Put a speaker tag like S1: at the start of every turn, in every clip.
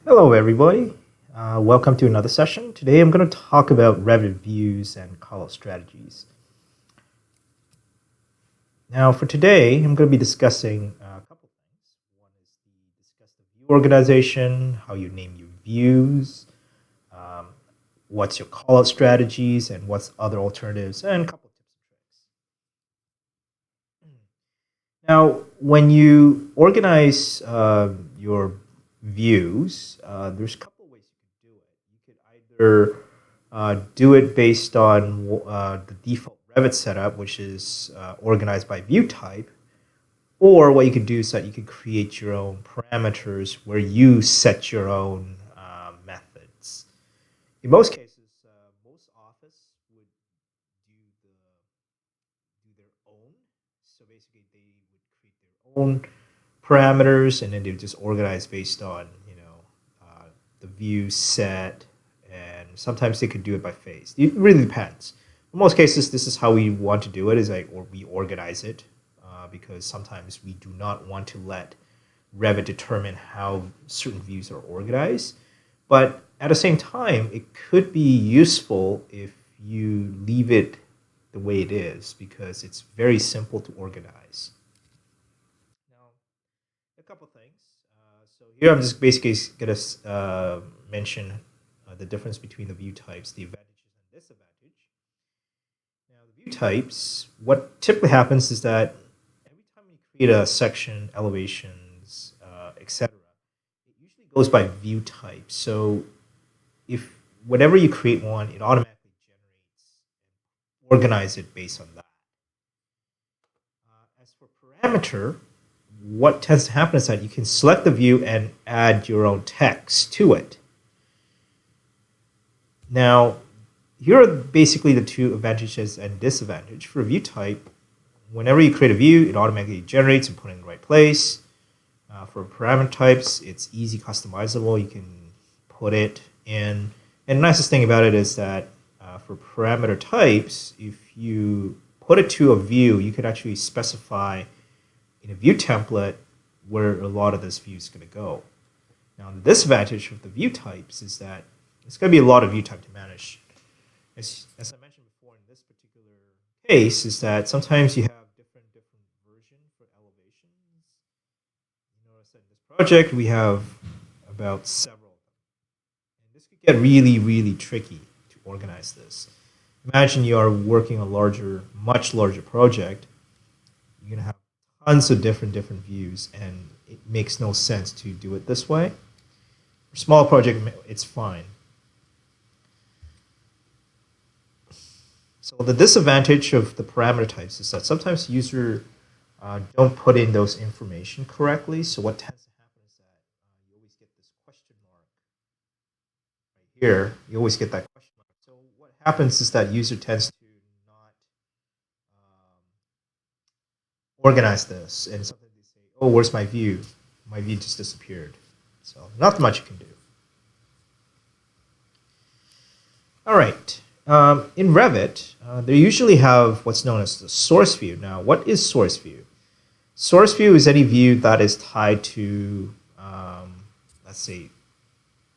S1: Hello, everybody. Welcome to another session. Today I'm going to talk about Revit views and Callout strategies. Now, for today, I'm going to be discussing a couple things. One is discuss the view organization, how you name your views, um, what's your Callout strategies, and what's other alternatives, and a couple of tips and tricks. Now, when you organize your views, there's a couple of ways you can do it. You could either do it based on the default Revit setup, which is organized by view type, or what you could do is that you could create your own parameters where you set your own methods. In most cases, most office would do their own. So basically, they would create their own parameters, and then they would just organize based on the view set, and sometimes they could do it by phase. It really depends. In most cases, this is how we want to do it, is like, or we organize it, because sometimes we do not want to let Revit determine how certain views are organized. But at the same time, it could be useful if you leave it the way it is, because it's very simple to organize. Now, a couple things. So here I'm just basically going to mention the difference between the view types, the advantages and disadvantage. Now, the view types, what typically happens is that every time you create a section, elevations, etc., it usually goes by view type. So if whenever you create one, it automatically generates and organize it based on that. As for parameter, what tends to happen is that you can select the view and add your own text to it. Now, here are basically the two advantages and disadvantages. For a view type, whenever you create a view, it automatically generates and put it in the right place. For parameter types, it's easy customizable. You can put it in. And the nicest thing about it is that for parameter types, if you put it to a view, you could actually specify in a view template where a lot of this view is going to go. Now, the disadvantage of the view types is that it's going to be a lot of view type to manage. As I mentioned before, in this particular case, is that sometimes you have different versions for elevations. You notice that in this project, we have about several of them. And this could get really, really tricky to organize this. Imagine you are working a much larger project. You're going to have tons of different views, and it makes no sense to do it this way. For a small project, it's fine. So the disadvantage of the parameter types is that sometimes users don't put in those information correctly. So what tends to happen is that you always get this question mark right here. You always get that question mark. So what happens is that user tends to not organize this, and sometimes they say, "Oh, where's my view? My view just disappeared." So not much you can do. All right. In Revit, they usually have what's known as the source view. Now, what is source view? Source view is any view that is tied to, let's say,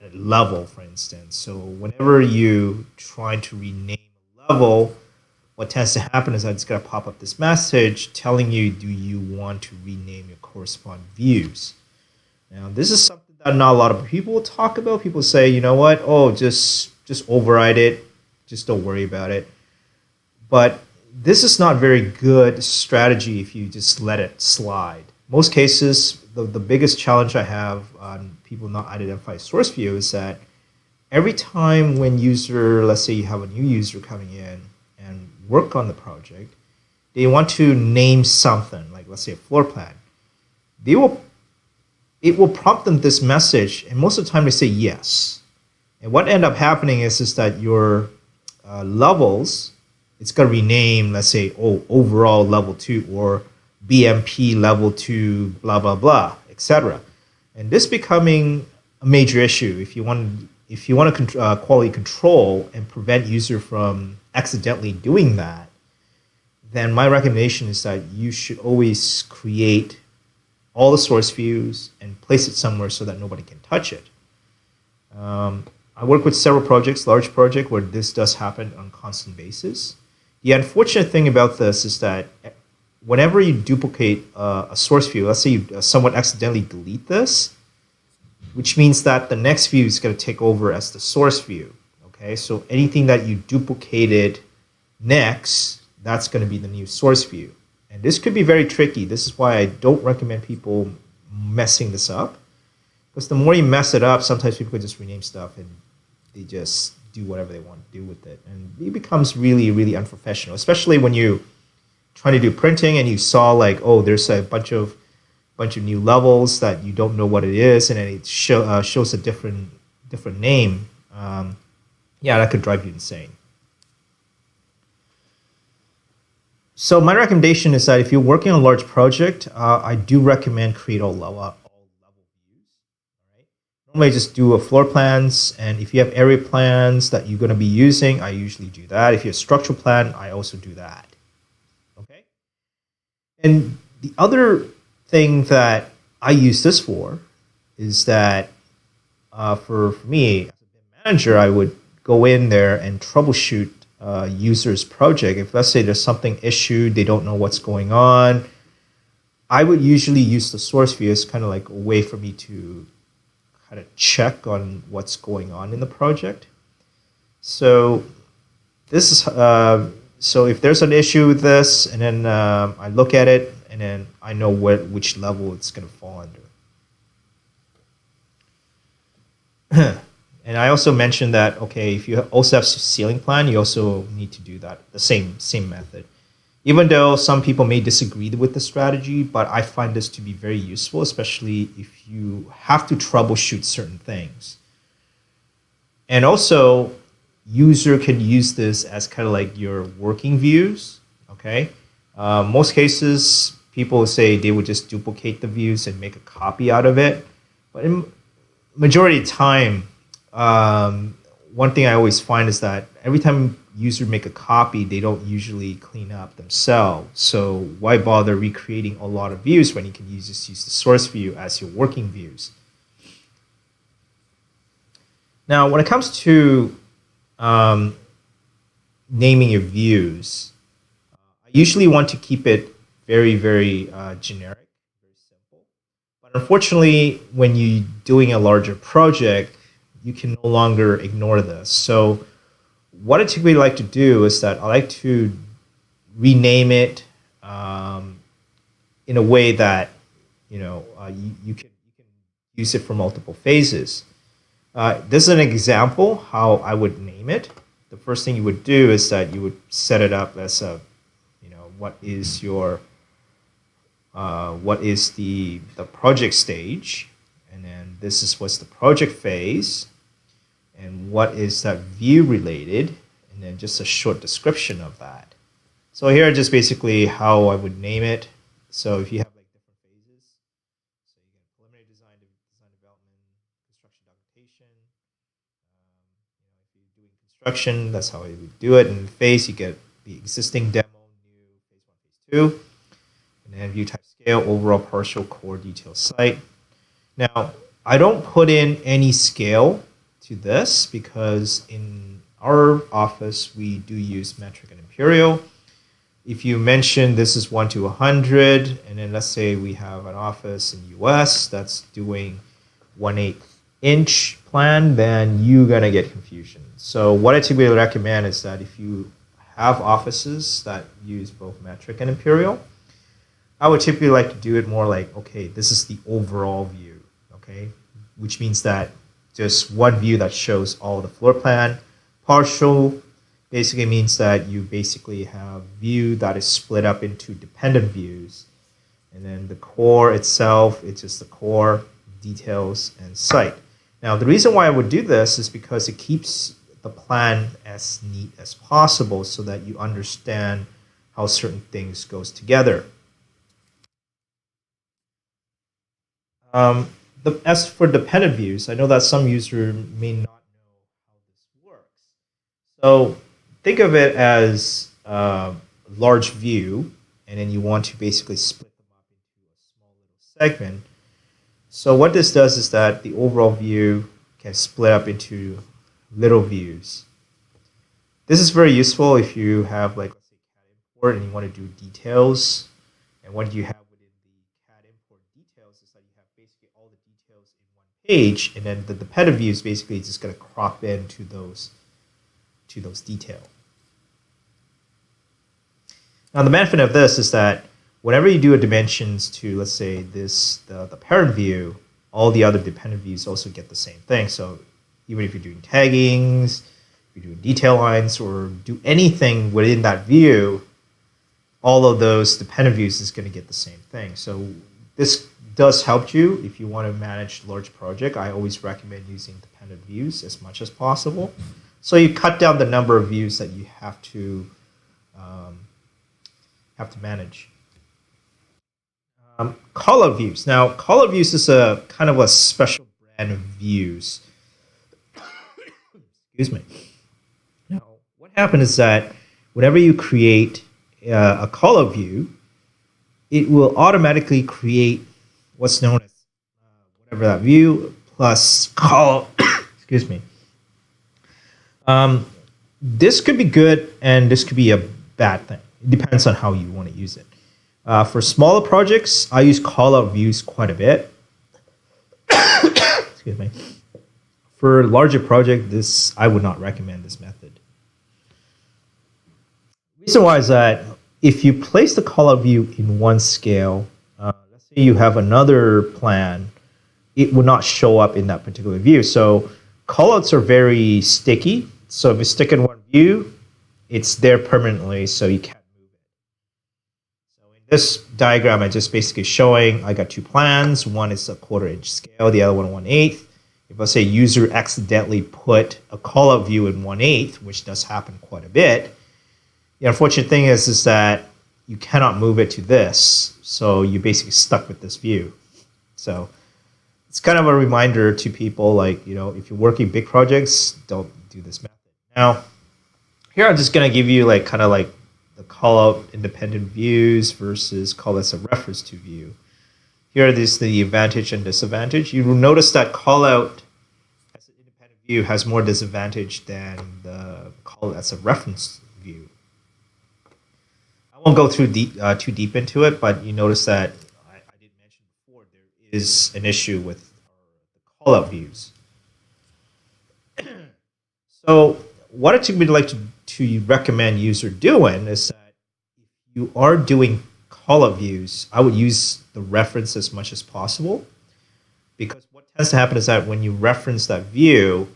S1: a level, for instance. So whenever you try to rename a level, what tends to happen is that it's going to pop up this message telling you, do you want to rename your corresponding views? Now, this is something that not a lot of people will talk about. People say, you know what? Oh, just override it. Just don't worry about it. But this is not very good strategy if you just let it slide. Most cases, the biggest challenge I have on people not identify source view is that every time when let's say you have a new user coming in and work on the project, they want to name something, like let's say a floor plan. It will prompt them this message, and most of the time they say yes. And what end up happening is that your levels, it's going to rename, let's say, overall level 2 or BMP level 2, blah, blah, blah, etc. And this becoming a major issue if you want to quality control and prevent user from accidentally doing that, then my recommendation is that you should always create all the source views and place it somewhere so that nobody can touch it. I work with several projects, large project, where this does happen on a constant basis. The unfortunate thing about this is that whenever you duplicate a source view, let's say someone accidentally delete this, which means that the next view is going to take over as the source view. Okay, so anything that you duplicated next, that's going to be the new source view. And this could be very tricky. This is why I don't recommend people messing this up. Because the more you mess it up, sometimes people just rename stuff and they just do whatever they want to do with it. And it becomes really, really unprofessional, especially when you trying to do printing and you saw like, oh, there's a bunch of new levels that you don't know what it is, and then it shows a different name. Yeah, that could drive you insane. So my recommendation is that if you're working on a large project, I do recommend create all level views. All right? Normally, just do a floor plans, and if you have area plans that you're going to be using, I usually do that. If you have structural plan, I also do that. Okay. And the other thing that I use this for is that for me as a BIM manager, I would go in there and troubleshoot user's project. If let's say there's something issued, they don't know what's going on, I would usually use the source view as kind of like a way for me to kind of check on what's going on in the project. So this is so if there's an issue with this, and then I look at it, and then I know which level it's going to fall under. And I also mentioned that, okay, if you also have ceiling plan, you also need to do that, the same method. Even though some people may disagree with the strategy, but I find this to be very useful, especially if you have to troubleshoot certain things. And also, user can use this as kind of like your working views, okay? Most cases, people say they would just duplicate the views and make a copy out of it. But in majority of the time, one thing I always find is that every time users make a copy, they don't usually clean up themselves. So why bother recreating a lot of views when you can just use the source view as your working views? Now, when it comes to naming your views, I usually want to keep it very, very generic, very simple. But unfortunately, when you're doing a larger project, you can no longer ignore this. So what I typically like to do is that I like to rename it in a way that you can use it for multiple phases. This is an example how I would name it. The first thing you would do is that you would set it up as a, what is your what is the project stage, and then this is what's the project phase, and what is that view related, and then just a short description of that. So here just basically how I would name it. So if you have like different phases, so you get preliminary design, design development, construction documentation. If you're doing construction, that's how I would do it. And in phase, you get the existing demo, new phase 1, phase 2, and then view type scale, overall partial core detail site. Now, I don't put in any scale to this because in our office, we do use metric and imperial. If you mention this is 1 to 100, and then let's say we have an office in US that's doing 1/8 inch plan, then you're gonna get confusion. So what I typically recommend is that if you have offices that use both metric and imperial, I would typically like to do it more like, okay, this is the overall view, okay? Which means that just one view that shows all the floor plan. Partial basically means that you basically have view that is split up into dependent views. And then the core itself, it's just the core, details, and site. Now, the reason why I would do this is because it keeps the plan as neat as possible so that you understand how certain things goes together. As for dependent views, I know that some users may not know how this works. So think of it as a large view, and then you want to basically split them up into a small little segment. So what this does is that the overall view can split up into little views. This is very useful if you have, like, let's say, CAD import and you want to do details. And what you have within the CAD import details is that you have basically all the details in one page, and then the dependent view is basically just going to crop into those details. Now, the benefit of this is that whenever you do a dimensions to, let's say, the parent view, all the other dependent views also get the same thing. So even if you're doing taggings, if you're doing detail lines, or do anything within that view, all of those dependent views is going to get the same thing. So this does help you if you want to manage large project. I always recommend using dependent views as much as possible. So you cut down the number of views that you have to manage. Callout views. Now, callout views is a kind of a special brand of views. Excuse me. Now, what happens is that whenever you create a callout view, it will automatically create what's known as whatever that view plus callout. Excuse me. This could be good and this could be a bad thing. It depends on how you want to use it. For smaller projects, I use callout views quite a bit. Excuse me. For a larger project, I would not recommend this method. The reason why is that if you place the callout view in one scale, let's say you have another plan, it will not show up in that particular view. So callouts are very sticky. So if you stick in one view, it's there permanently, so you can't move it. So in this diagram, I'm just basically showing I got two plans. One is a 1/4 inch scale, the other one 1/8. If I say user accidentally put a callout view in 1/8, which does happen quite a bit, the unfortunate thing is that you cannot move it to this, so you're basically stuck with this view. So it's kind of a reminder to people, like, if you're working big projects, don't do this method. Now, here I'm just going to give you kind of the callout independent views versus call this a reference to view. Here is the advantage and disadvantage. You will notice that callout as an independent view has more disadvantage than the callout as a reference view. I won't go through too deep into it, but you notice that I did mention before there is an issue with the callout views. So what I typically like to recommend user doing is that if you are doing callout views, I would use the reference as much as possible, because what tends to happen is that when you reference that view,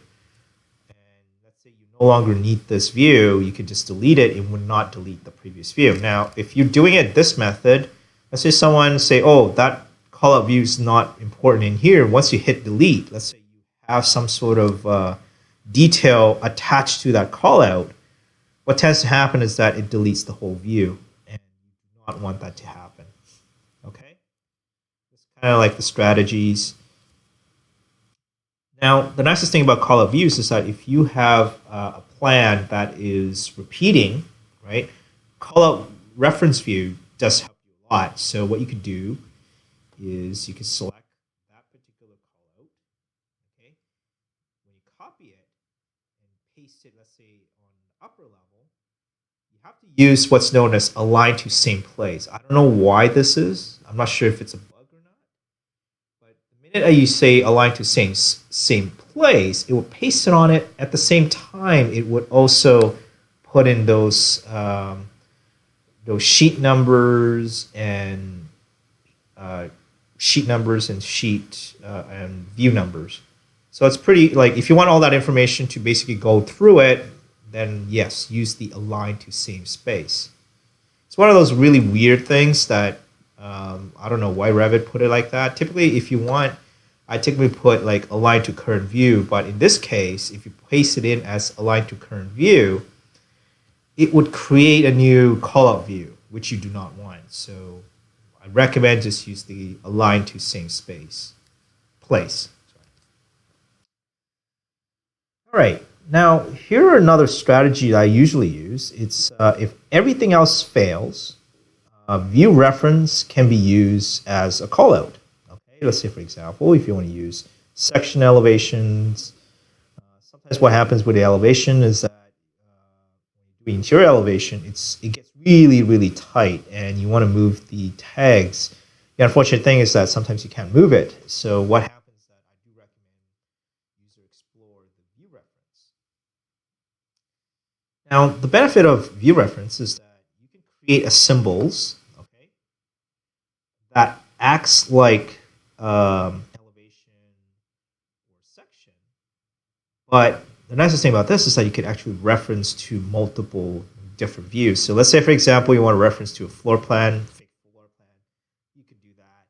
S1: and let's say you no longer need this view, you could just delete it and would not delete the previous view. Now, if you're doing it this method, let's say someone say, oh, that callout view is not important in here. Once you hit delete, let's say you have some sort of detail attached to that callout, what tends to happen is that it deletes the whole view, and you do not want that to happen. Okay? It's kind of like the strategies. Now, the nicest thing about callout views is that if you have a plan that is repeating, right, callout reference view does help you a lot. So what you could do is you could select that particular callout. Okay? When you copy it and paste it, let's say, on the upper level, you have to use what's known as align to same place. I don't know why this is. I'm not sure if it's a bug or not. But the minute you say align to same place, it will paste it on it. At the same time, it would also put in those sheet numbers and sheet and view numbers. So it's pretty, if you want all that information to basically go through it, then yes, use the align to same space. It's one of those really weird things that I don't know why Revit put it like that. Typically, if you want, I typically put align to current view, but in this case, if you place it in as align to current view, it would create a new callout view, which you do not want. So I recommend just use the align to same place. All right, now here are another strategy that I usually use. It's if everything else fails, view reference can be used as a callout. Okay, let's say for example, if you want to use section elevations, Sometimes what happens with the elevation is that the interior elevation, it gets really, really tight, and you want to move the tags. The unfortunate thing is that sometimes you can't move it. So what happens is that I do recommend user explore the view reference. Now, the benefit of view reference is that you can create a symbols, okay, that acts like elevation or section. But the nicest thing about this is that you can actually reference to multiple different views. So let's say, for example, you want to reference to a floor plan, fake floor plan. You could do that.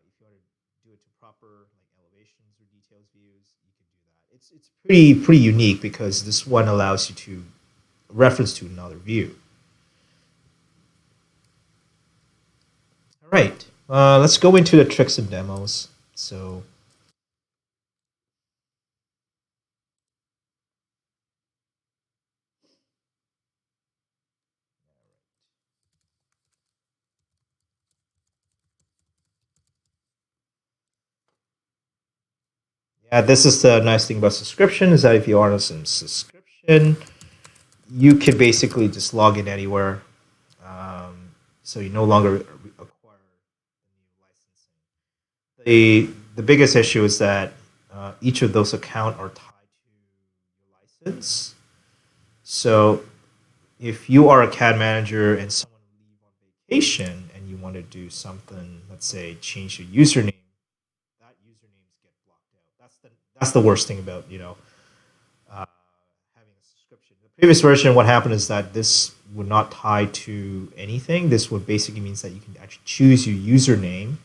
S1: If you want to do it to proper like elevations or details views, you can do that. It's pretty unique because this one allows you to reference to another view. All right, let's go into the tricks and demos. So yeah, this is the nice thing about subscription is that if you are on a subscription, you can basically just log in anywhere. So you no longer acquire new licensing. The biggest issue is that each of those accounts are tied to your license. So if you are a CAD manager and someone leave on vacation and you want to do something, let's say change your username, that usernames get blocked out. That's the worst thing about having a subscription. The previous version, what happened is that this would not tie to anything. This would basically means that you can actually choose your username.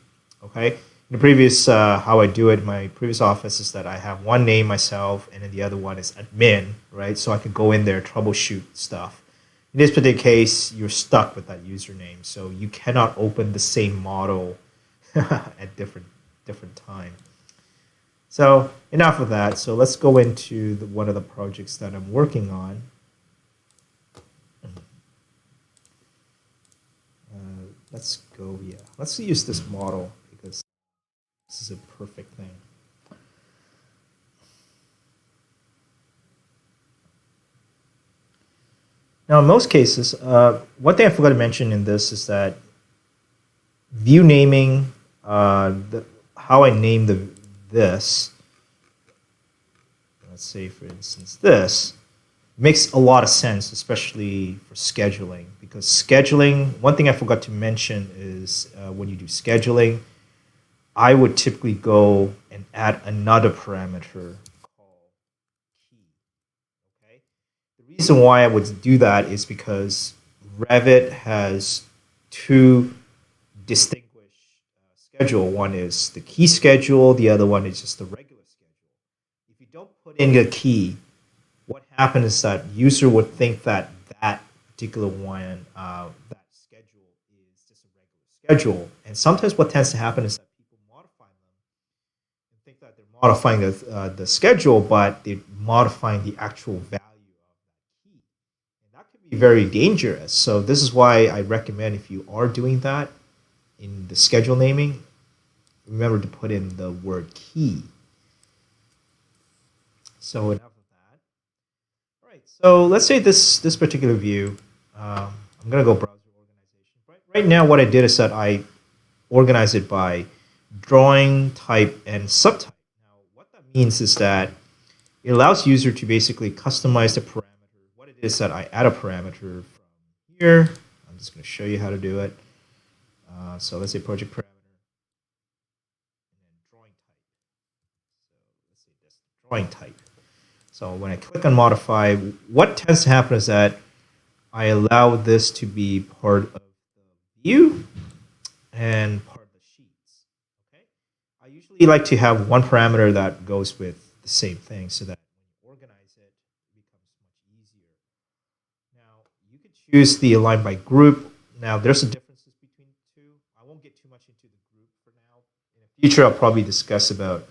S1: Okay. In the previous, how I do it in my previous office is that I have one name myself, and then the other one is admin, right? So I could go in there, troubleshoot stuff. In this particular case, you're stuck with that username, so you cannot open the same model at different time. So enough of that. So let's go into one of the projects that I'm working on. Let's go, yeah. Let's use this model because this is a perfect thing. Now, in most cases, one thing I forgot to mention in this is that view naming, how I name this, let's say, for instance, this, makes a lot of sense, especially for scheduling. Because scheduling, one thing I forgot to mention is when you do scheduling, I would typically go and add another parameter called key. Okay? The reason why I would do that is because Revit has two distinguished schedule. One is the key schedule, the other one is just the regular schedule. If you don't put in the key, what happens is that user would think that that particular one, that schedule is just a regular schedule. And sometimes what tends to happen is that people modify them and think that they're modifying the schedule, but they're modifying the actual value of that key. And that can be very dangerous. So this is why I recommend if you are doing that in the schedule naming, remember to put in the word key. So enough of that. All right, so let's say this particular view, I'm going to go browser organization. Right now what I did is that I organize it by drawing type and subtype. Now what that means is that it allows user to basically customize the parameter. What it is that I add a parameter from here. I'm just going to show you how to do it. So let's say project parameter and then drawing type. So let's say this drawing type. So when I click on modify, what tends to happen is that I allow this to be part of the view and part of the sheets. Okay. I usually like to have one parameter that goes with the same thing so that when you organize it, it becomes much easier. Now you could choose the align by group. Now there's a differences between the two. I won't get too much into the group for now. In the future, I'll probably discuss about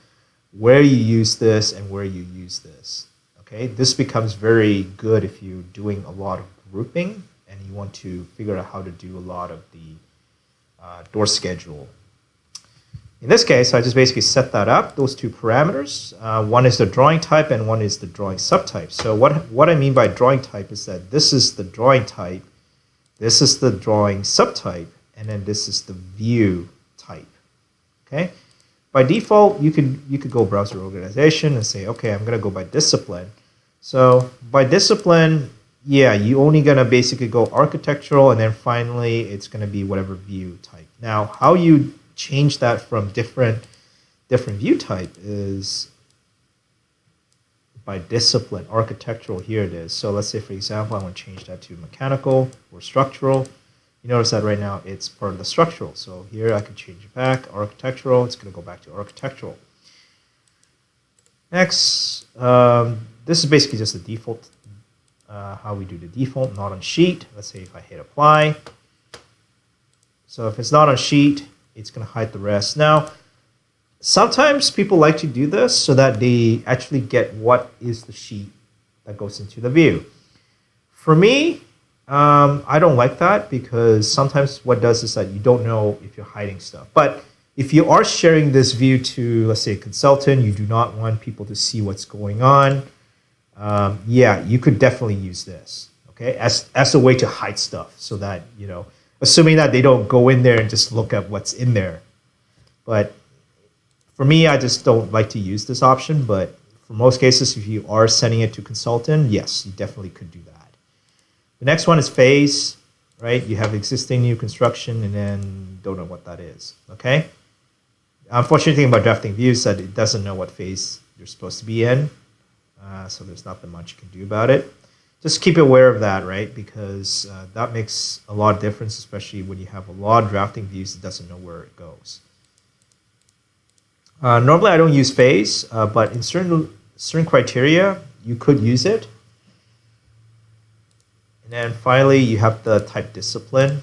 S1: where you use this and where you use this. Okay, this becomes very good if you're doing a lot of grouping and you want to figure out how to do a lot of the door schedule. In this case, I just basically set that up, those two parameters. One is the drawing type and one is the drawing subtype. So what I mean by drawing type is that this is the drawing type, this is the drawing subtype, and then this is the view type. Okay. By default, you could go browser organization and say, okay, I'm going to go by discipline. So by discipline, yeah, you're only going to basically go architectural, and then finally it's going to be whatever view type. Now, how you change that from different view type is by discipline. Architectural, here it is. So let's say, for example, I want to change that to mechanical or structural. You notice that right now it's part of the structural. So here I could change it back, architectural. It's going to go back to architectural. Next, this is basically just the default, how we do the default, not on sheet. Let's say if I hit apply. So if it's not on sheet, it's going to hide the rest. Now, sometimes people like to do this so that they actually get what is the sheet that goes into the view. For me, I don't like that because sometimes what does is that you don't know if you're hiding stuff. But if you are sharing this view to, let's say, a consultant, you do not want people to see what's going on, yeah, you could definitely use this, okay, as a way to hide stuff so that, you know, assuming that they don't go in there and just look at what's in there. But for me, I just don't like to use this option. But for most cases, if you are sending it to consultant, yes, you definitely could do that. The next one is phase, right? You have existing, new construction, and then don't know what that is, okay? Unfortunate thing about drafting views is that it doesn't know what phase you're supposed to be in, so there's not that much you can do about it. Just keep aware of that, right? Because that makes a lot of difference, especially when you have a lot of drafting views that doesn't know where it goes. Normally, I don't use phase, but in certain criteria, you could use it. And then finally, you have the type discipline.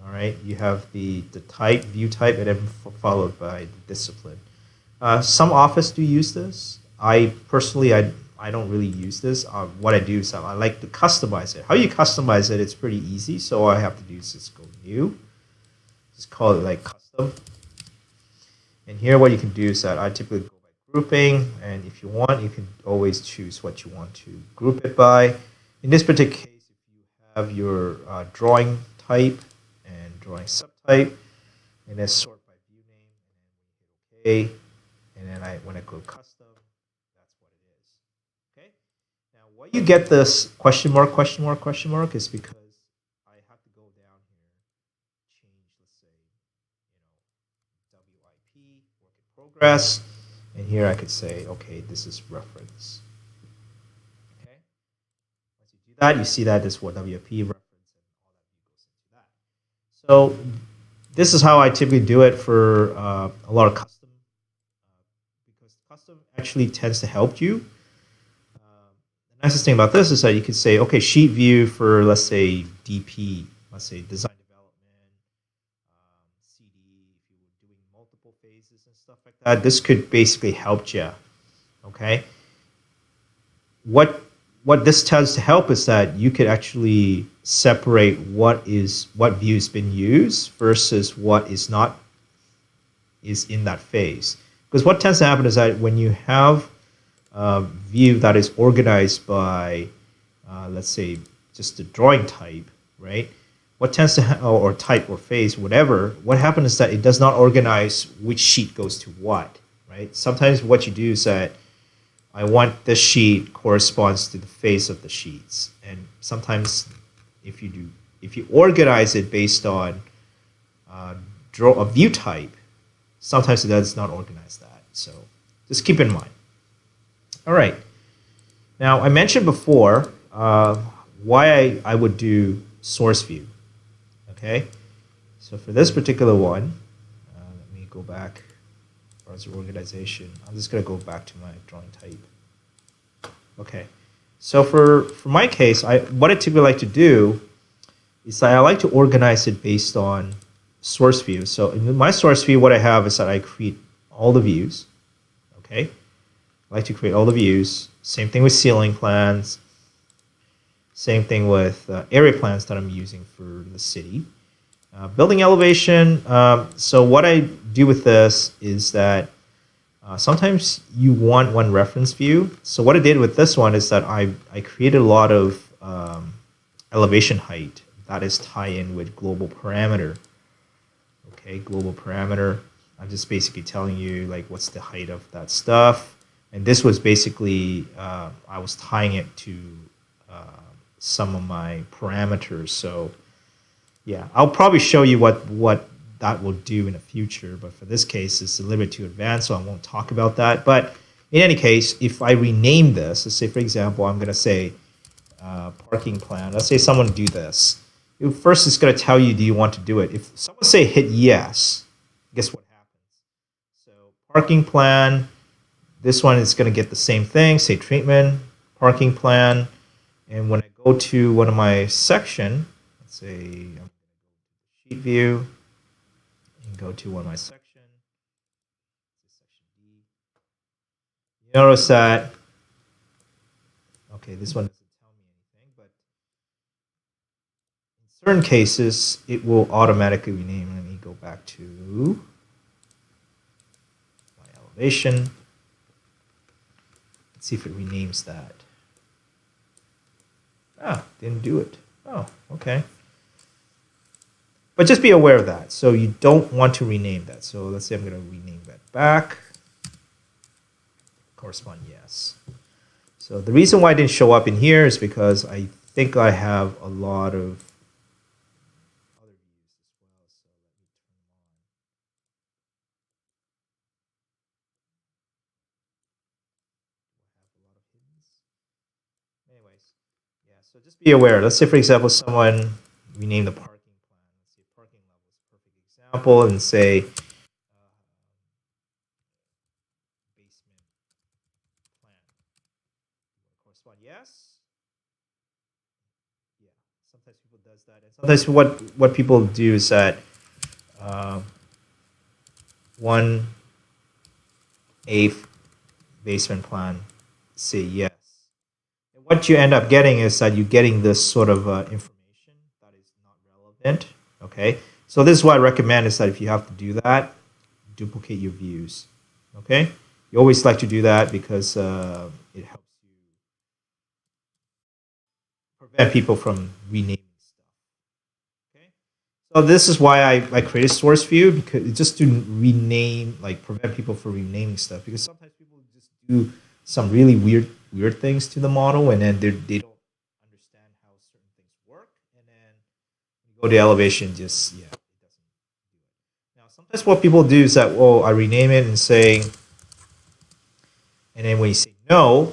S1: All right, you have the type, view type, and then followed by the discipline. Some office do use this. I personally, I don't really use this. What I do is I like to customize it. How you customize it, it's pretty easy. So all I have to do is just go new. Just call it like custom. And here what you can do is that I typically go by grouping. And if you want, you can always choose what you want to group it by. In this particular case, have your drawing type and drawing subtype, and then sort by view name, and then OK, and then when I go custom, that's what it is. Okay. Now, why you get this question mark is because I have to go down here, change, let's say, WIP, work in progress, and here I could say, okay, this is reference. That you see that is what WP reference and all that goes into that. So this is how I typically do it for a lot of custom, because custom actually tends to help you. The nicest thing about this is that you could say, okay, sheet view for, let's say, DP, let's say design development, CD, if you were doing multiple phases and stuff like that. This could basically help you. Okay. What this tends to help is that you could actually separate what view's been used versus what is not is in that phase. Because what tends to happen is that when you have a view that is organized by, let's say, just the drawing type, right? What tends to or type or phase, whatever. What happens is that it does not organize which sheet goes to what, right? Sometimes what you do is that I want this sheet corresponds to the face of the sheets, and sometimes if you organize it based on draw a view type, sometimes it does not organize that. So just keep in mind. All right. Now I mentioned before why I would do source view. Okay. So for this particular one, let me go back. As organization, I'm just going to go back to my drawing type. Okay, so for my case, what I typically like to do is that I like to organize it based on source view. So in my source view, what I have is that I create all the views. Okay, I like to create all the views. Same thing with ceiling plans. Same thing with area plans that I'm using for the city. Building elevation. So what I do with this is that sometimes you want one reference view. So what I did with this one is that I created a lot of elevation height that is tie in with global parameter. Okay, global parameter. I'm just basically telling you like what's the height of that stuff. And this was basically, I was tying it to some of my parameters. So yeah, I'll probably show you what that will do in the future. But for this case, it's a little bit too advanced, so I won't talk about that. But in any case, if I rename this, let's say, for example, I'm going to say parking plan. Let's say someone do this. First, it's going to tell you, do you want to do it? If someone say hit yes, guess what happens? So parking plan, this one is going to get the same thing, say treatment, parking plan. And when I go to one of my section, let's say sheet view, and go to one of my section, section D. You notice that, okay, this one doesn't tell me anything, but in certain cases, it will automatically rename. Let me go back to my elevation. Let's see if it renames that. Didn't do it. Oh, okay. But just be aware of that. So you don't want to rename that. So let's say I'm going to rename that back. Correspond yes. So the reason why it didn't show up in here is because I think I have a lot of other views as well. So let me turn them on. I have a lot of hiddens. Anyways, yeah, so just be aware. Let's say, for example, someone rename the parking plan. Let's say parking level is a perfect example, and say basement plan. Correspond yes. Yeah, sometimes people does that, and sometimes what people do is that 1/8 basement plan say yes. And what you end up getting is that you're getting this sort of information that is not relevant. Okay, so this is what I recommend is that if you have to do that, duplicate your views. Okay, you always like to do that because it helps you prevent people from renaming stuff. Okay, so this is why I created source view, because just to rename, like prevent people from renaming stuff, because sometimes people just do some really weird things to the model, and then they don't understand how certain things work, and then you go to elevation, just yeah, it doesn't do it. Now sometimes what people do is that, oh, I rename it and say, and then when you say no,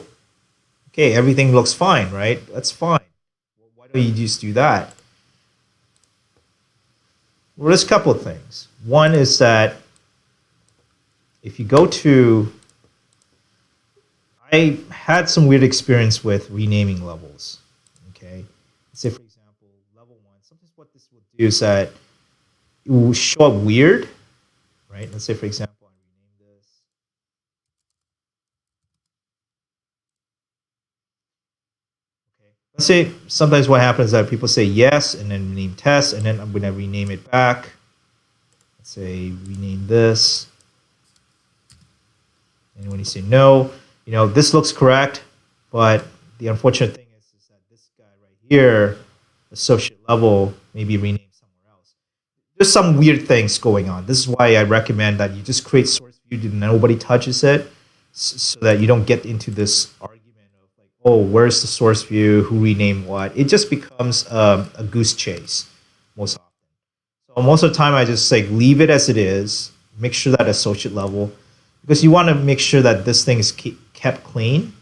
S1: okay, everything looks fine, right? That's fine. Well, why don't you just do that? Well, there's a couple of things. One is that if you go to, I had some weird experience with renaming levels. Okay, say for example, level 1. Sometimes what this will do is that it will show up weird, right? Let's say for example, I rename this. Okay, let's say sometimes what happens is that people say yes and then rename test, and then I'm going to rename it back. Let's say rename this, and when you say no, you know, this looks correct, but the unfortunate thing is that this guy right here, associate level, maybe renamed somewhere else. There's some weird things going on. This is why I recommend that you just create source view, nobody touches it, so that you don't get into this argument of like, oh, where's the source view, who renamed what. It just becomes a goose chase most often. So most of the time I just like leave it as it is, make sure that associate level, because you want to make sure that this thing is kept clean.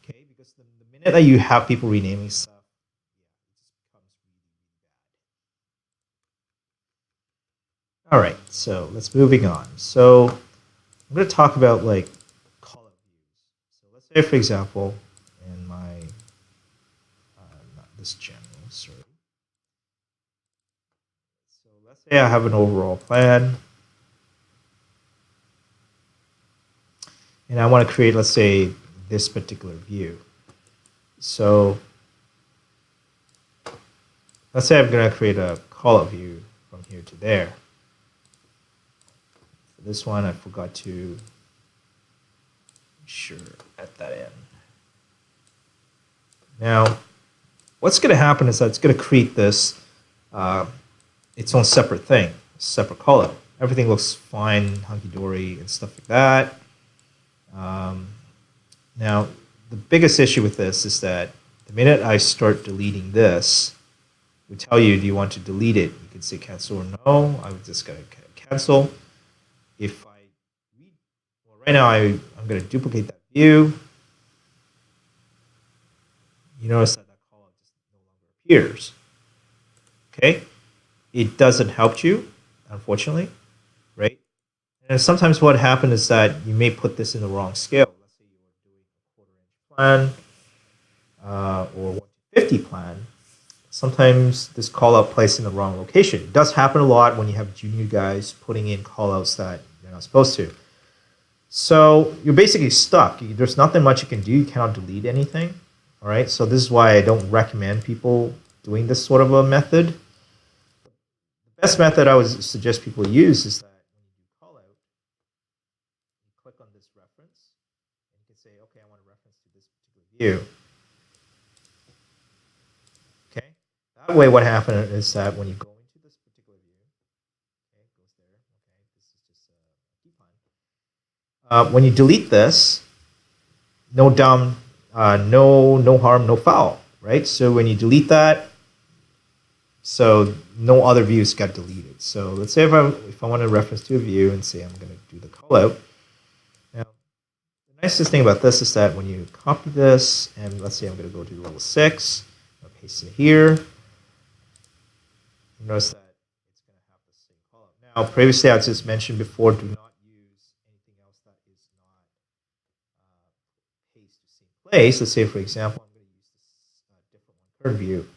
S1: Okay, because the minute that you have people renaming stuff, yeah, it just becomes really bad. All right, so let's moving on. So I'm going to talk about like callout views. So let's say, for example, in my not this general, sorry. So let's say I have an overall plan, and I want to create, let's say, this particular view. So let's say I'm going to create a callout view from here to there. For this one, I forgot to sure at that end. Now, what's going to happen is that it's going to create this its own separate thing, separate callout. Everything looks fine, hunky-dory, and stuff like that. Now, the biggest issue with this is that the minute I start deleting this, we tell you, do you want to delete it? You can say cancel or no. I would just go cancel. If I read, well, right now I'm going to duplicate that view. You notice that callout just no longer appears. Okay, it doesn't help you, unfortunately, right? And sometimes what happens is that you may put this in the wrong scale. Let's say you were doing a 1/4 inch plan or 1/50 plan. Sometimes this callout placed in the wrong location. It does happen a lot when you have junior guys putting in callouts that you're not supposed to. So you're basically stuck. There's nothing much you can do. You cannot delete anything. All right. So this is why I don't recommend people doing this sort of a method. The best method I would suggest people use is that when you do callout, you click on this reference, and you can say, okay, I want a reference to this particular view. Okay. That way, what happens is that when you go into this particular view, okay, it goes there. Okay, this is just a key plan. When you delete this, no harm, no foul, right? So when you delete that, so no other views got deleted. So let's say if I want to reference to a view and say I'm going to do the callout. Now, the nicest thing about this is that when you copy this, and let's say I'm going to go to level 6, I'll paste it here. You notice that it's going to have the same callout. Now, previously I just mentioned before, do not use anything else that is not paste to same place. Let's say, for example, I'm going to use this different one, current view.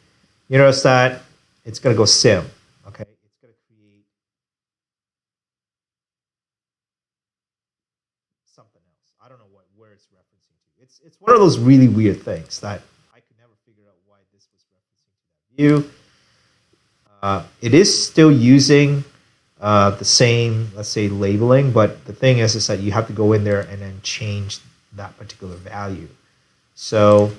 S1: You notice that it's going to go sim. Okay, it's going to create something else. I don't know where it's referencing to. It's one of those really weird things that I could never figure out why this was referencing to that view. It is still using the same, let's say, labeling, but the thing is that you have to go in there and then change that particular value. So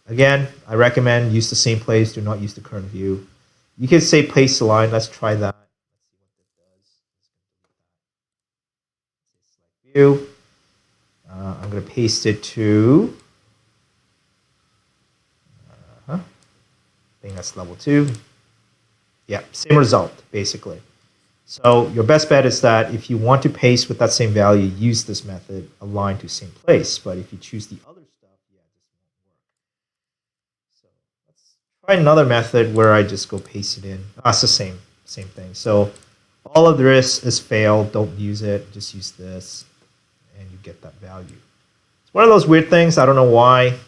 S1: again, I recommend use the same place. Do not use the current view. You can say place align. Let's try that. Let's see what that does. View. I'm going to paste it to. I think that's level 2. Yeah, same result basically. So your best bet is that if you want to paste with that same value, use this method, align to same place. But if you choose the other stuff, yeah, this won't work. So let's try another method where I just go paste it in. It's the same thing. So all of this is failed. Don't use it. Just use this, and you get that value. It's one of those weird things. I don't know why.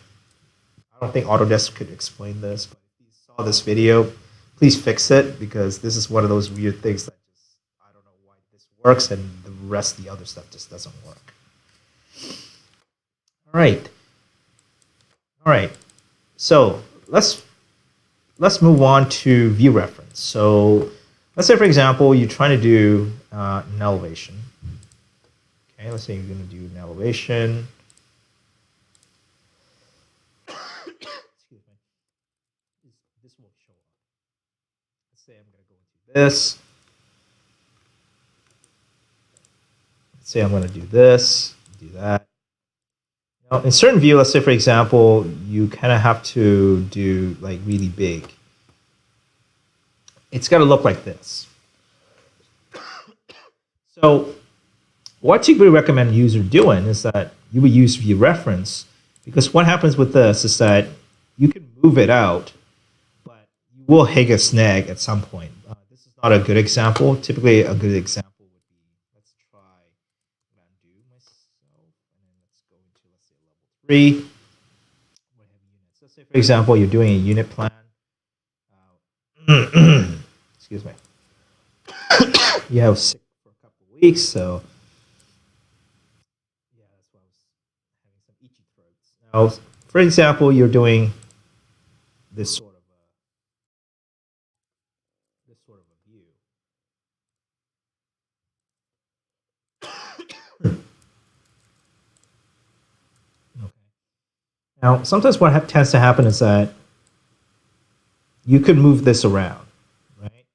S1: I don't think Autodesk could explain this. But if you saw this video, please fix it, because this is one of those weird things that just, I don't know why this works and the rest of the other stuff just doesn't work. All right. So let's move on to view reference. So let's say, for example, you're trying to do an elevation. Okay, let's say you're going to do an elevation. Excuse me. This won't show up. Let's say I'm going to go into this. Let's say I'm going to do this, do that. Now, in certain view, let's say, for example, you kind of have to do like really big. It's got to look like this. So what typically recommend user doing is that you would use view reference, because what happens with this is that you can move it out, but you will hit a snag at some point. This is not a good example. Typically, a good example would be, let's try undo myself, and then let's go into, let's say, level 3. Let's say, for example, you're doing a unit plan. Excuse me. You have sick for a couple of weeks, so yeah, that's why I was having some itchy throats. Now, for example, you're doing this sort of a view. Now, sometimes what tends to happen is that you could move this around, right?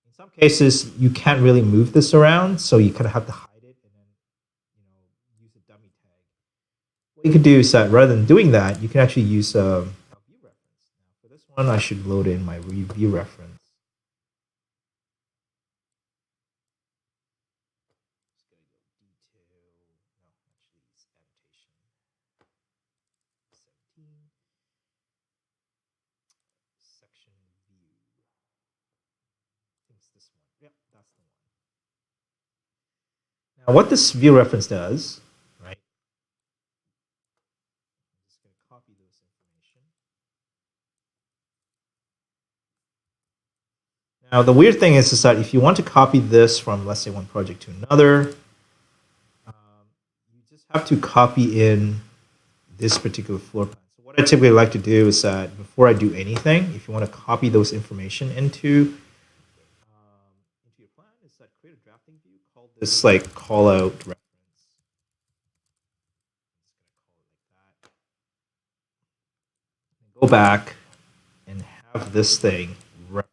S1: In some cases, you can't really move this around, so you kind of have to hide it and then, use a dummy tag. What you could do is that rather than doing that, you can actually use a view reference. Now, for this one, I should load in my view reference. Section view. I think it's this one. Yep, that's the one. Now, what this view reference does, right? I'm just going to copy this information. Now, the weird thing is that if you want to copy this from, let's say, one project to another, you just have to copy in this particular floor plan. So what I typically like to do is that before I do anything, if you want to copy those information into your plan, is that create a drafting view, call this like callout reference. Go back and have this thing reference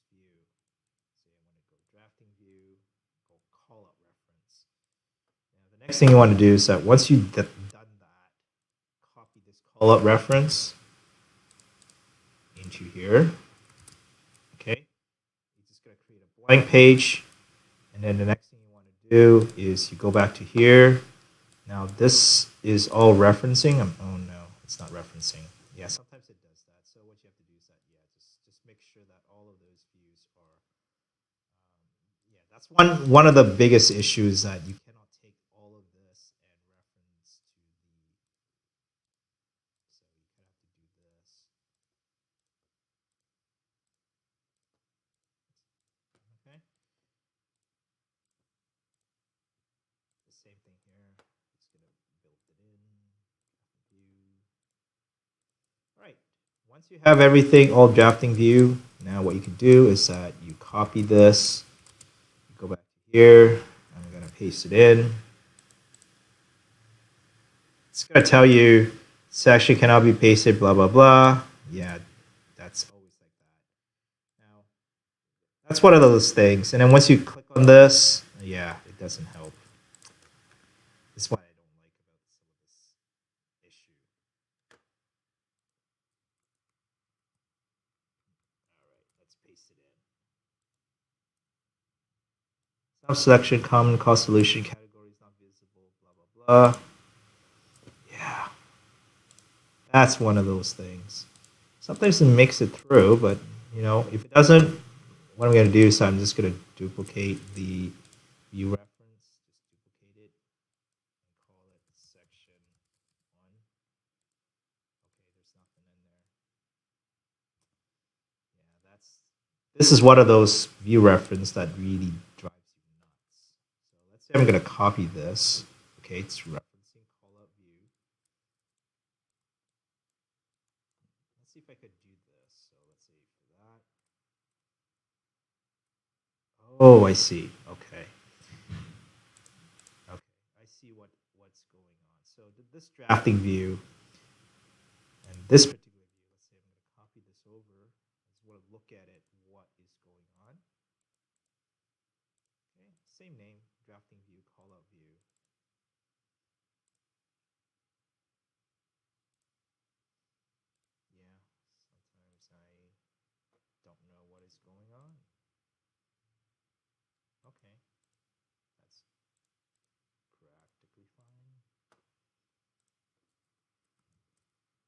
S1: to those views. So I want to go drafting view, go callout reference. Now the next thing you want to do is that once you've done that, copy this callout reference into here. Okay, you're just going to create a blank page, and then the next thing you want to do is you go back to here. Now this is all referencing. Oh no, it's not referencing. Yeah, sometimes it does that. So what you have to do is that, yeah, just make sure that all of those views are, yeah, that's one of the biggest issues, that you cannot take all of this and reference to the, so you kind of have to do this. Okay. The same thing here. Just gonna build it in. View. All right. Once you have everything all drafting view, now what you can do is that you copy this, go back to here, I'm going to paste it in. It's going to tell you section cannot be pasted, blah, blah, blah. Yeah, that's always like that. Now, that's one of those things. And then once you click on this, yeah, it doesn't help. This is what I don't like about some of this issue. All right, let's paste it in. Subsection, common cost solution, categories not visible, blah, blah, blah. Yeah, that's one of those things. Sometimes it makes it through, but if it doesn't, what I'm going to do is I'm just going to duplicate the view reference, just duplicate it, and call it section 1. Okay, there's nothing in there. Yeah, this is one of those view reference that really drives you nuts. So let's say I'm going to copy this. Okay, it's referencing callout view. Let's see if I could do this. So let's say for that. Oh, I see. Okay. Okay, I see what's going on. So this drafting view and this particular view, let's say I'm going to copy this over. I just want to look at it, what is going on. Okay, same name, drafting view, callout view. Yeah, sometimes I don't know what is going on. Okay, that's practically fine.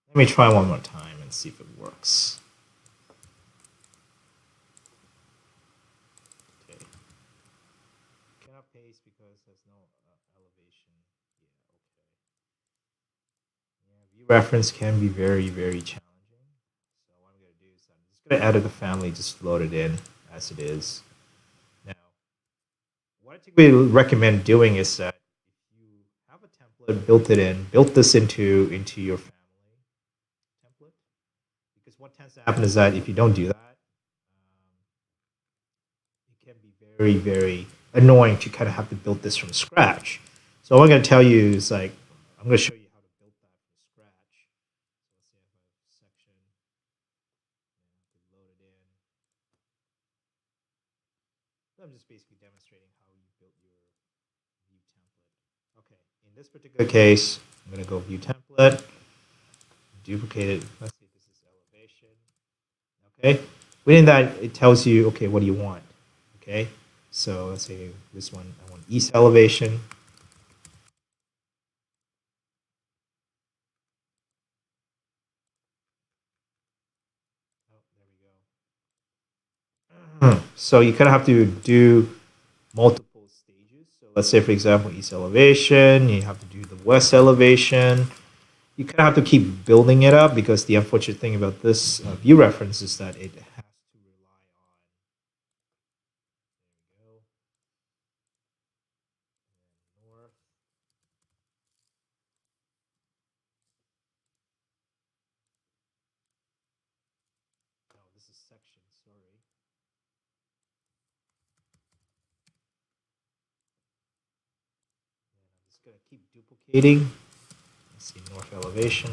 S1: Let me try one more time and see if it works. Okay. Cannot paste because there's no elevation. Yeah, okay. Yeah, view reference can be very, very challenging. So what I'm going to do is I'm just going to add the family, just load it in as it is. Now, what I typically recommend doing is that if you have a template, built this into your family template, because what tends to happen is that if you don't do that, it can be very, very annoying to kind of have to build this from scratch. So what I'm going to tell you is I'm going to show you how to build that from scratch. in this particular case, I'm going to go view template, duplicate it. Let's see if this is elevation. Okay. Within that, it tells you, okay, what do you want? Okay. So let's say this one, I want east elevation. Oh, there we go. So you kind of have to do multiple stages. So let's say, for example, east elevation, you have to do the west elevation. You kind of have to keep building it up because the unfortunate thing about this view reference is that it has to rely on, there we go, and north. No, this is section, sorry. And I'm just going to keep duplicating. Let's see, north elevation.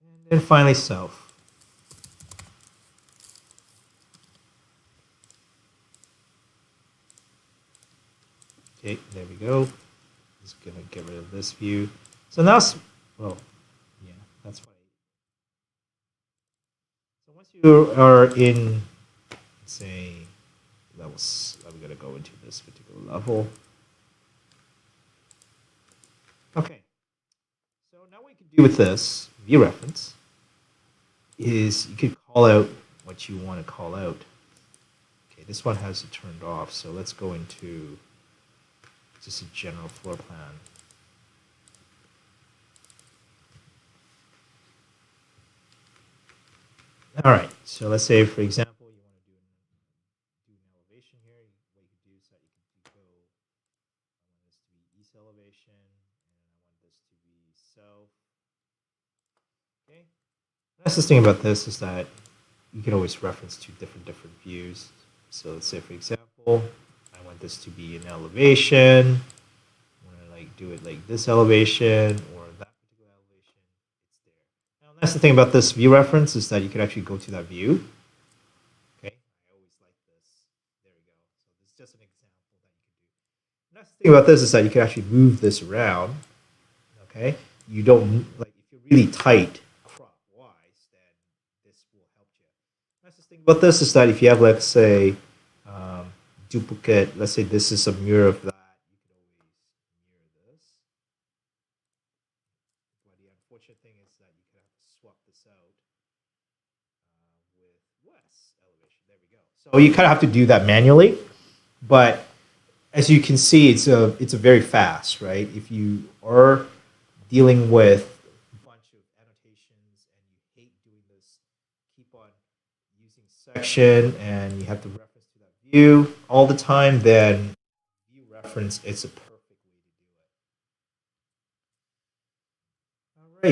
S1: And then finally south. Okay, there we go. Just going to get rid of this view. So now, well, yeah, that's fine. So once you are in, let's say, levels, I'm going to go into this particular level. Okay. So now what you can do with this view reference is you could call out what you want to call out. Okay, this one has it turned off, so let's go into just a general floor plan. All right, so let's say, for example, you want to do an elevation here. What you can do is that you can go, I want this to be east elevation, and I want this to be south. Okay. The nice thing about this is that you can always reference to different views. So let's say, for example, I want this to be an elevation. I want to like do it like this elevation or that particular elevation. It's there. Now, that's the thing about this view reference is that you can actually go to that view. Okay, I always like this. There we go. So this is just an example that you can do. The nice thing about this is that you can actually move this around. Okay, you don't like if you're really tight crop wise, then this will help you. The nice thing about this is that if you have, let's say, duplicate, let's say this is a mirror of that, you can always mirror this. But the unfortunate thing is that you can have to swap this out with west elevation. There we go. So you kind of have to do that manually, but as you can see, it's a very fast, right? If you are dealing with a bunch of annotations and you hate doing this, keep on using section and you have to reference to that view all the time, then view reference is a perfect way to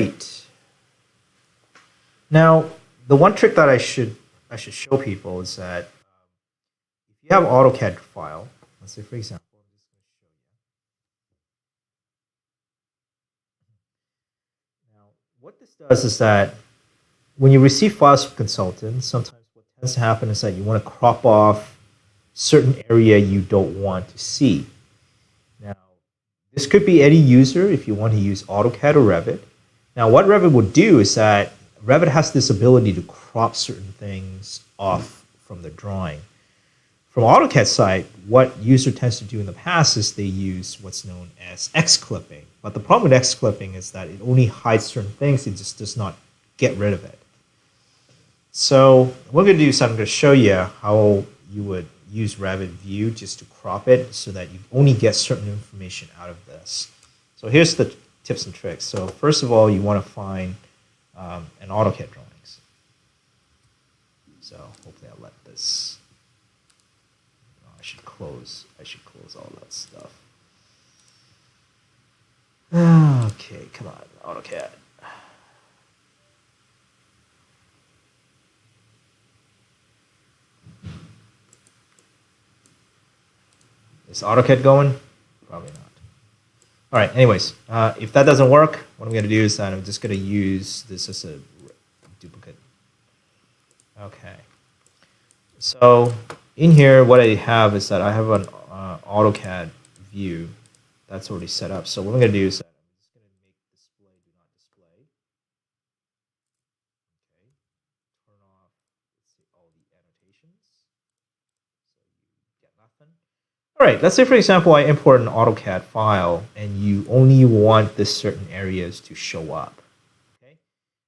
S1: do it. All right. Now, the one trick that I should show people is that if you have AutoCAD file, let's say for example, I'm just going to show you. Now, what this does is that when you receive files from consultants, sometimes what tends to happen is that you want to crop off certain area you don't want to see. Now, this could be any user if you want to use AutoCAD or Revit. Now, what Revit would do is that Revit has this ability to crop certain things off from the drawing. From AutoCAD side, what user tends to do in the past is they use what's known as X-clipping. But the problem with X-clipping is that it only hides certain things, it just does not get rid of it. So what I'm going to do is I'm going to show you how you would use Revit View just to crop it so that you only get certain information out of this. So here's the tips and tricks. So first of all, you want to find an AutoCAD drawings. So hopefully I'll let this. I should close all that stuff. Okay, come on, AutoCAD. Is AutoCAD going? Probably not. All right, anyways, if that doesn't work, what I'm going to do is I'm just going to use this as a duplicate Okay. So in here, what I have is that I have an AutoCAD view that's already set up. So what I'm going to do is that I'm just going to make display do not display. Okay. Turn off, let's see, all the annotations. So you get nothing. All right. Let's say, for example, I import an AutoCAD file and you only want this certain areas to show up. Okay.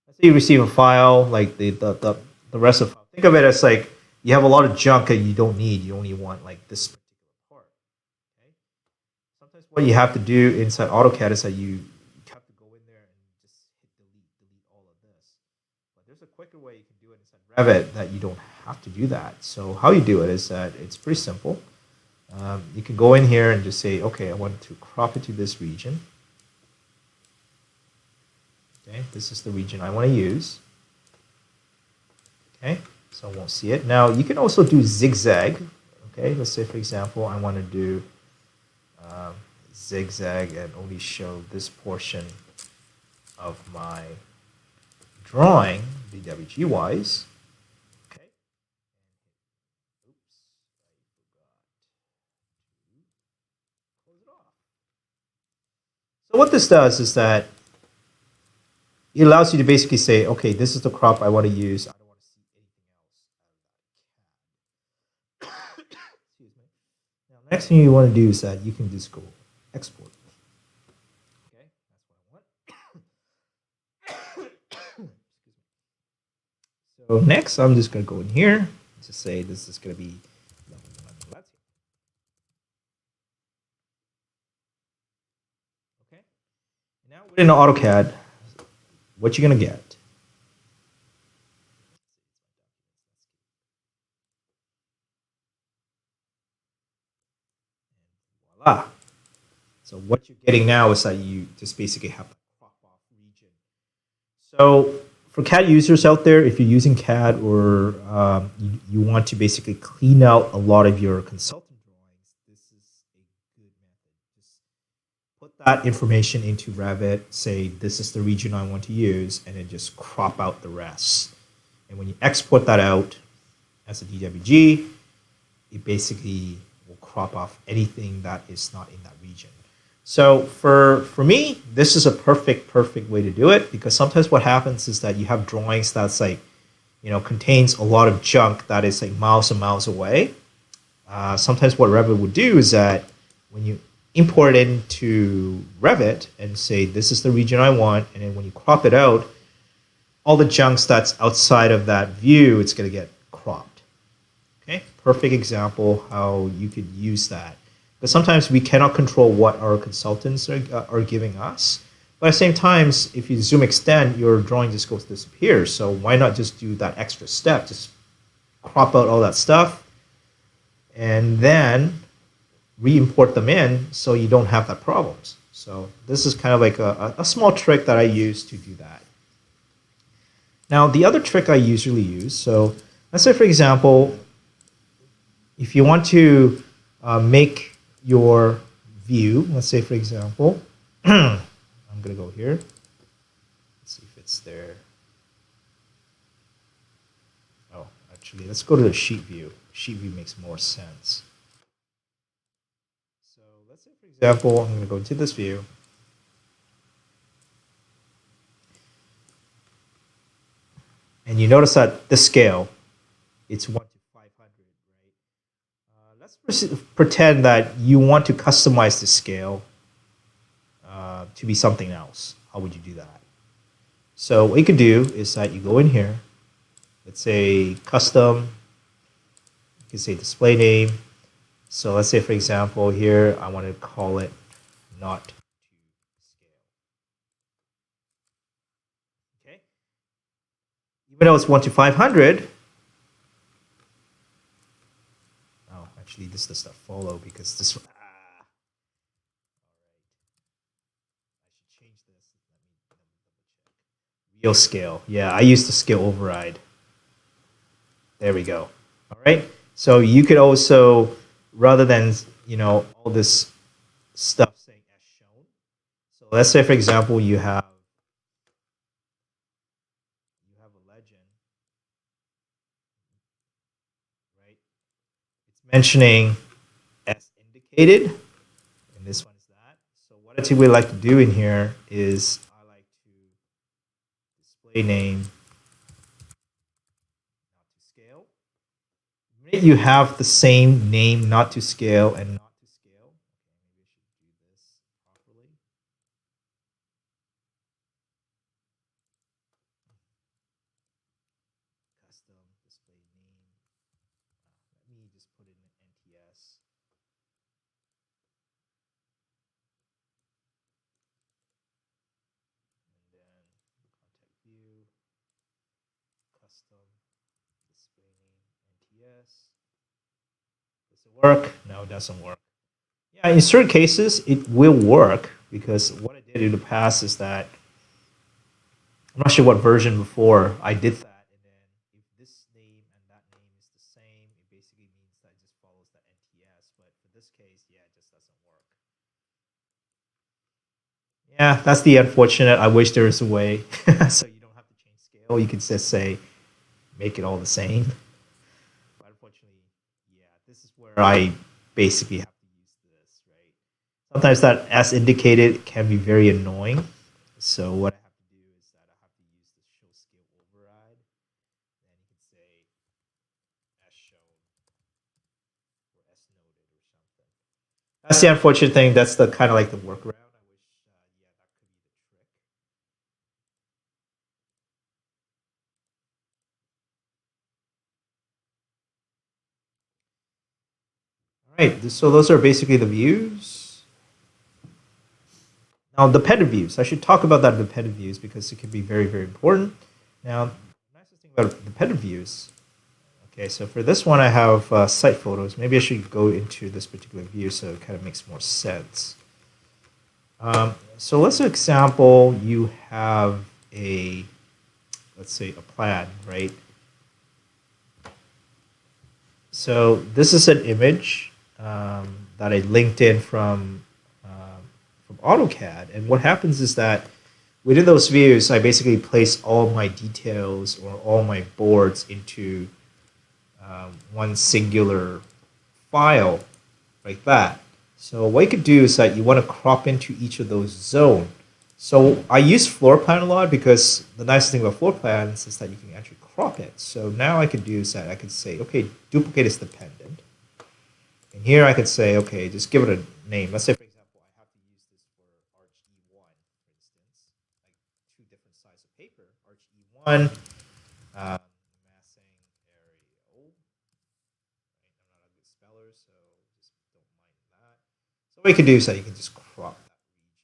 S1: Let's say you receive a file like the rest of. Think of it as like you have a lot of junk that you don't need. You only want like this particular part. Okay. Sometimes what you have to do inside AutoCAD is that you have to go in there and just hit delete all of this. But there's a quicker way you can do it inside Revit that you don't have to do that. So how you do it is that it's pretty simple. You can go in here and just say, okay, I want to crop it to this region. Okay, this is the region I want to use. Okay, so I won't see it. Now you can also do zigzag. Okay, let's say for example I want to do zigzag and only show this portion of my drawing, DWG wise. Okay. Oops, I forgot to close it off. So what this does is that it allows you to basically say, okay, this is the crop I want to use. I don't want to see anything else. Excuse me. Now, next thing you want to do is that you can just go export. Okay, that's what I want. So next, I'm just going to go in here to say this is going to be level 1. Okay. Now within AutoCAD, what you're going to get. Voila. So what you're getting now is that you just basically have to crop off region. So for CAD users out there, if you're using CAD or you want to basically clean out a lot of your consultant drawings, this is a good method. Just put that information into Revit, say this is the region I want to use, and then just crop out the rest. And when you export that out as a DWG, it basically will crop off anything that is not in that region. So for me, this is a perfect way to do it, because sometimes what happens is that you have drawings that's like, contains a lot of junk that is like miles and miles away. Sometimes what Revit would do is that when you import it into Revit and say this is the region I want, and then when you crop it out, all the junks that's outside of that view, it's going to get cropped. Okay, perfect example how you could use that. But sometimes we cannot control what our consultants are giving us. But at the same time, if you zoom extend, your drawing just goes to disappear. So why not just do that extra step? Just crop out all that stuff and then re-import them in so you don't have that problems. So this is kind of like a small trick that I use to do that. Now, the other trick I usually use, so let's say, for example, if you want to make your view, let's say, for example, I'm going to go here. Let's see if it's there. Oh, actually, let's go to the sheet view. Sheet view makes more sense. So let's say, for example, I'm going to go into this view. And you notice that the scale, it's 1 to 500, right? Let's pretend that you want to customize the scale to be something else. How would you do that? So what you could do is that you go in here, let's say custom, you can say display name. So let's say, for example, here I want to call it not to scale. Okay. Even though it's 1 to 500, oh, actually this does not follow because this, I should change this. Let me double check. Real scale. Yeah, I used the scale override. There we go. All right. So you could also, rather than, all this stuff saying as shown. So let's say, for example, you have a legend. mentioning as indicated, and this one is that. So what I typically like to do in here is I like to display name not to scale. The minute you have the same name not to scale and not to scale, okay, maybe I should do this properly. Custom display name. Let me just put it in NTS. And then contact view, custom display name NTS. Does it work? No, it doesn't work. Yeah, in certain cases, it will work because what I did in the past is that I'm not sure what version before I did that, and then if this name and that name is the same, it basically means that it just follows the NTS. But for this case, yeah, it just doesn't work. Yeah, that's the unfortunate. I wish there was a way so you don't have to change scale. You could just say make it all the same. But unfortunately, yeah, this is where I basically have to use this, right? Sometimes that as indicated can be very annoying. So what I have to do is that I have to use the show scale override. Then you can say as shown or as noted or something. That's the unfortunate thing. That's the kind of like the workaround. I wish, yeah, that could be the trick. All right, so those are basically the views. Now, dependent views. I should talk about that dependent views because it can be very, very important. Now, the nicest thing about dependent views. Okay, so for this one, I have site photos. Maybe I should go into this particular view so it kind of makes more sense. So let's example you have a, let's say a plan, right? So this is an image that I linked in from AutoCAD, and what happens is that within those views, I basically place all my details or all my boards into one singular file like that. So what you could do is that you want to crop into each of those zones. So I use floor plan a lot because the nice thing about floor plans is that you can actually crop it. So now I could do is that I could say, okay, duplicate is dependent. And here I could say, okay, just give it a name. Let's say, for example, I have to use this for Arch E1, for instance, like two different sizes of paper. Arch E1, massing area. I'm not a good speller, so just don't mind that. So what you can do is that you can just crop that region.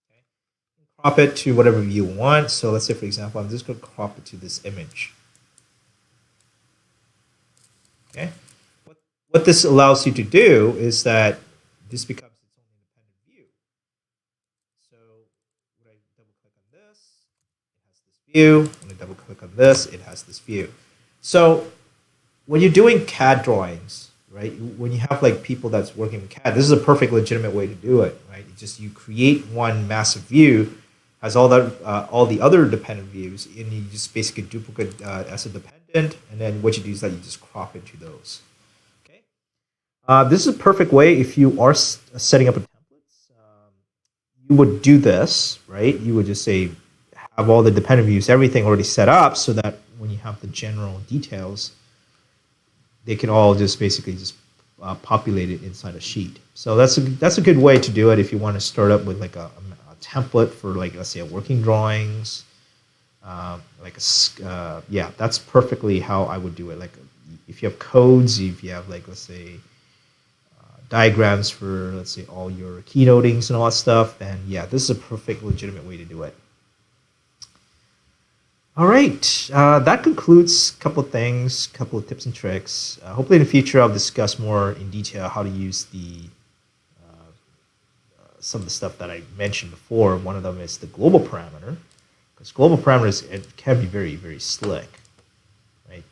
S1: Okay? Crop it to whatever you want. So let's say, for example, I'm just going to crop it to this image. Okay? What this allows you to do is that this becomes its own independent view. So when I double click on this, it has this view. When I double click on this, it has this view. So when you're doing CAD drawings, right? When you have like people that's working with CAD, this is a perfect legitimate way to do it, right? It's just you create one massive view, has all the other dependent views, and you just basically duplicate as a dependent, and then what you do is that you just crop into those. Okay, this is a perfect way if you are setting up a templates. You would do this, right? You would just say have all the dependent views, everything already set up, so that when you have the general details, they can all just basically just populate it inside a sheet. So that's a good way to do it if you want to start up with like a template for like, let's say, a working drawings. Yeah, that's perfectly how I would do it. Like if you have codes, if you have like, let's say, diagrams for, let's say, all your keynotings and all that stuff, then yeah, this is a perfect legitimate way to do it. All right, that concludes a couple of things, a couple of tips and tricks. Hopefully in the future I'll discuss more in detail how to use some of the stuff that I mentioned before. One of them is the global parameter, because global parameters, it can be very, very slick, right?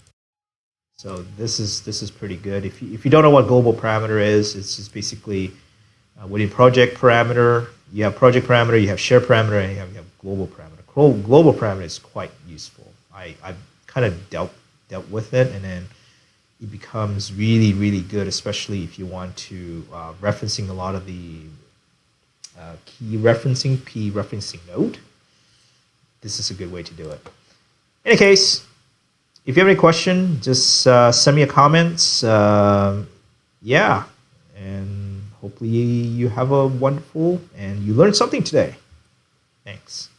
S1: So this is pretty good. If you don't know what global parameter is, it's just basically within project parameter, you have project parameter, you have share parameter, and you have global parameter. Global parameter is quite useful. I've kind of dealt with it, and then it becomes really, really good, especially if you want to referencing a lot of the key referencing node. This is a good way to do it. In any case, if you have any question, just send me a comments. Yeah, and hopefully you have a wonderful and you learned something today. Thanks.